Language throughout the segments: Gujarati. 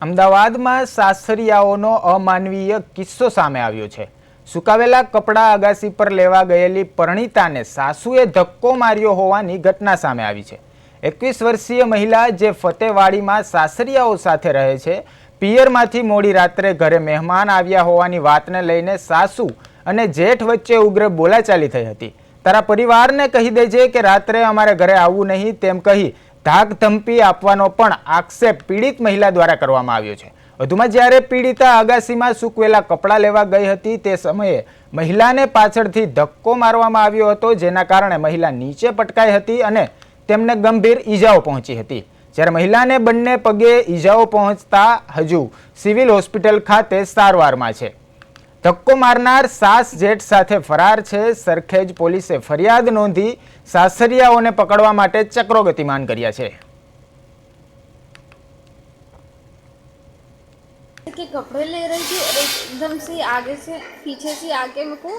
અમદાવાદમાં સાસરિયાઓનો અમાનવીય કિસ્સો સામે આવ્યો છે। સુકાવેલા કપડાં અગાસી પર લેવા ગયેલી પરણિતાને સાસુએ ધક્કો માર્યો હોવાની ઘટના સામે આવી છે। 21 વર્ષીય મહિલા જે ફતેવાડીમાં સાસરિયાઓ સાથે રહે છે, પિયરમાંથી મોડી રાત્રે ઘરે મહેમાન આવ્યા હોવાની વાતને લઈને સાસુ અને જેઠ વચ્ચે ઉગ્ર બોલાચાલી થઈ હતી। તારા પરિવારને કહી દેજે કે રાત્રે અમારે ઘરે આવવું નહીં તેમ કહી ધાક ધમકી આપવાનો પણ આક્ષેપ પીડિત મહિલા દ્વારા કરવામાં આવ્યો છે। વધુમાં જ્યારે પીડિતા અગાસીમાં સૂકવેલા કપડાં લેવા ગઈ હતી તે સમયે મહિલાને પાછળથી ધક્કો મારવામાં આવ્યો હતો, જેના કારણે મહિલા નીચે પટકાઈ હતી અને તેમને ગંભીર ઈજાઓ પહોંચી હતી। જ્યારે મહિલાને બંને પગે ઈજાઓ પહોંચતા હજુ સિવિલ હોસ્પિટલ ખાતે સારવારમાં છે। ધક્કો મારનાર સાસ જેઠ સાથે ફરાર છે। સરખેજ પોલીસે ફરિયાદ નોંધી સાસરિયાઓને પકડવા માટે ચક્રો ગતિમાન કર્યા છે। के कपड़े ले रही थी और एकदम से आगे से पीछे से आके मेरे को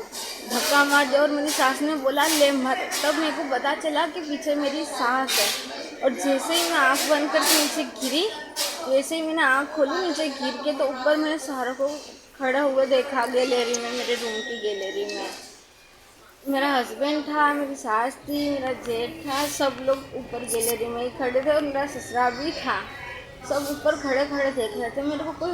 धक्का मार दिया और मेरी सास ने बोला ले मत। तब मेरे को पता चला कि पीछे मेरी सास है और जैसे ही मैं आँख बंद करके नीचे गिरी, वैसे ही मैंने आँख खोली, नीचे गिर के तो ऊपर मैंने सारों को खड़ा हुआ देखा गैलरी में, मेरे रूम की गैलरी में। मेरा हस्बैंड था, मेरी सास थी, मेरा जेठ था, सब लोग ऊपर गैलरी में ही खड़े थे और मेरा ससुराल भी था। सब ऊपर खड़े खड़े देख रहे थे। मेरे को कोई